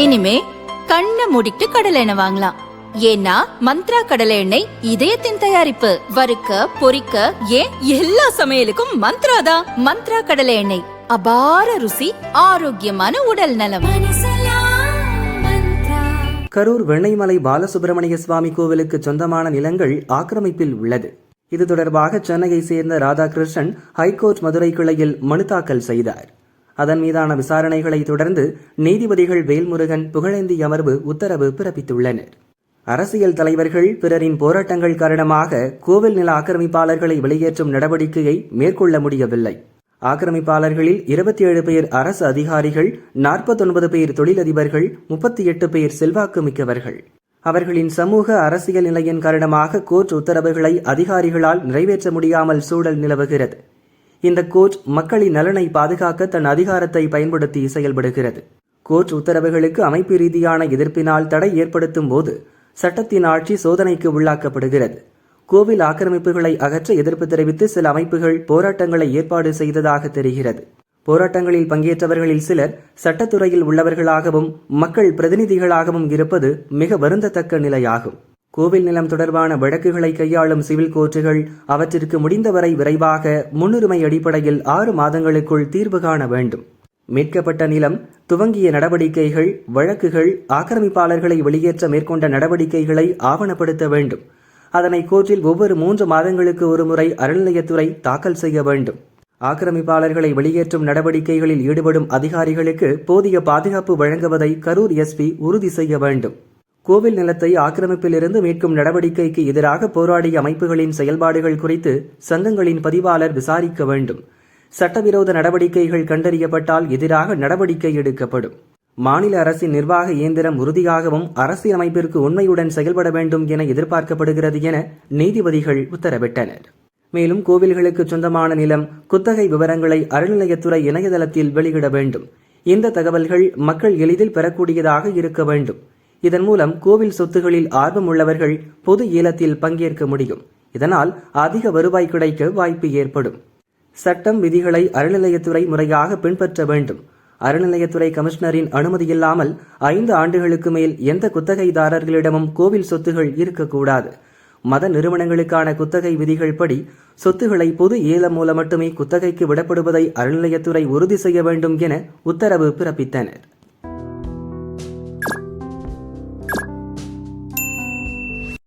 இனிமே கண்ணை மூடிட்டு கடலை எண்ணெய் வாங்கலாம். ஏன்னா மந்த்ரா கடலை எண்ணெய் இதயத்தின் தயாரிப்பு. வறுக்க பொரிக்க ஏன் எல்லா சமையலுக்கும் மந்த்ரா தான். மந்த்ரா கடலை எண்ணெய், அபார ருசி, ஆரோக்கியமான உடல் நலம். கரூர் வெண்ணைமலை பாலசுப்பிரமணிய சுவாமி கோவிலுக்கு சொந்தமான நிலங்கள் ஆக்கிரமிப்பில் உள்ளது. இது தொடர்பாக சென்னையை சேர்ந்த ராதாகிருஷ்ணன் ஹைகோர்ட் மதுரை கிளையில் மனு தாக்கல் செய்தார். அதன் மீதான விசாரணைகளை தொடர்ந்து நீதிபதிகள் வேல்முருகன், புகழேந்தி அமர்வு உத்தரவு பிறப்பித்துள்ளனர். அரசியல் தலைவர்கள் பிறரின் போராட்டங்கள் காரணமாக கோவில் நில ஆக்கிரமிப்பாளர்களை வெளியேற்றும் நடவடிக்கையை மேற்கொள்ள முடியவில்லை. ஆக்கிரமிப்பாளர்களில் 27 பேர் அரசு அதிகாரிகள், 49 பேர் தொழிலதிபர்கள், 38 பேர் செல்வாக்கு மிக்கவர்கள். அவர்களின் சமூக அரசியல் நிலையின் காரணமாக கோர்ட் உத்தரவுகளை அதிகாரிகளால் நிறைவேற்ற முடியாமல் சூழல் நிலவுகிறது. இந்த கோர்ட் மக்களின் நலனை பாதுகாக்க தன் அதிகாரத்தை பயன்படுத்தி செயல்படுகிறது. கோர்ட் உத்தரவுகளுக்கு அமைப்பு ரீதியான எதிர்ப்பினால் தடை ஏற்படுத்தும் போது சட்டத்தின் ஆட்சி சோதனைக்கு உள்ளாக்கப்படுகிறது. கோவில் ஆக்கிரமிப்புகளை அகற்ற எதிர்ப்பு தெரிவித்து சில அமைப்புகள் போராட்டங்களை ஏற்பாடு செய்ததாக தெரிகிறது. போராட்டங்களில் பங்கேற்றவர்களில் சிலர் சட்டத்துறையில் உள்ளவர்களாகவும் மக்கள் பிரதிநிதிகளாகவும் இருப்பது மிக வருந்தத்தக்க நிலையாகும். கோவில் நிலம் தொடர்பான வழக்குகளை கையாளும் சிவில் கோர்ட்டுகள் அவற்றிற்கு முடிந்தவரை விரைவாக முன்னுரிமை அடிப்படையில் 6 மாதங்களுக்குள் தீர்வு காண வேண்டும். மீட்கப்பட்ட நிலம், துவங்கிய நடவடிக்கைகள், வழக்குகள், ஆக்கிரமிப்பாளர்களை வெளியேற்ற மேற்கொண்ட நடவடிக்கைகளை ஆவணப்படுத்த வேண்டும். அதனை கோர்ட்டில் ஒவ்வொரு 3 மாதங்களுக்கு ஒருமுறை அறநிலையத்துறை தாக்கல் செய்ய வேண்டும். ஆக்கிரமிப்பாளர்களை வெளியேற்றும் நடவடிக்கைகளில் ஈடுபடும் அதிகாரிகளுக்கு போதிய பாதுகாப்பு வழங்குவதை கரூர் எஸ்பி உறுதி செய்ய வேண்டும். கோவில் நிலத்தை ஆக்கிரமிப்பிலிருந்து மீட்கும் நடவடிக்கைக்கு எதிராக போராடிய அமைப்புகளின் செயல்பாடுகள் குறித்து சங்கங்களின் பதிவாளர் விசாரிக்க வேண்டும். சட்டவிரோத நடவடிக்கைகள் கண்டறியப்பட்டால் எதிராக நடவடிக்கை எடுக்கப்படும். மாநில அரசின் நிர்வாக இயந்திரம் உறுதியாகவும் அரசியலமைப்பிற்கு உண்மையுடன் செயல்பட வேண்டும் என எதிர்பார்க்கப்படுகிறது என நீதிபதிகள் உத்தரவிட்டனர். மேலும் கோவில்களுக்கு சொந்தமான நிலம், குத்தகை விவரங்களை அறநிலையத்துறை இணையதளத்தில் வெளியிட வேண்டும். இந்த தகவல்கள் மக்கள் எளிதில் பெறக்கூடியதாக இருக்க வேண்டும். இதன் மூலம் கோவில் சொத்துகளில் ஆர்வம் உள்ளவர்கள் பொது ஏலத்தில் பங்கேற்க முடியும். இதனால் அதிக வருவாய் கிடைக்க வாய்ப்பு ஏற்படும். சட்டம் விதிகளை அறநிலையத்துறை முறையாக பின்பற்ற வேண்டும். அறநிலையத்துறை கமிஷனரின் அனுமதியில்லாமல் 5 ஆண்டுகளுக்கு மேல் எந்த குத்தகைதாரர்களிடமும் கோவில் சொத்துகள் இருக்கக்கூடாது. மத நிறுவனங்களுக்கான குத்தகை விதிகள் படி சொத்துக்களை பொது ஏலம் மூலம் மட்டுமே குத்தகைக்கு விடப்படுவதை அறநிலையத்துறை உறுதி செய்ய வேண்டும் என உத்தரவு பிறப்பித்தனர்.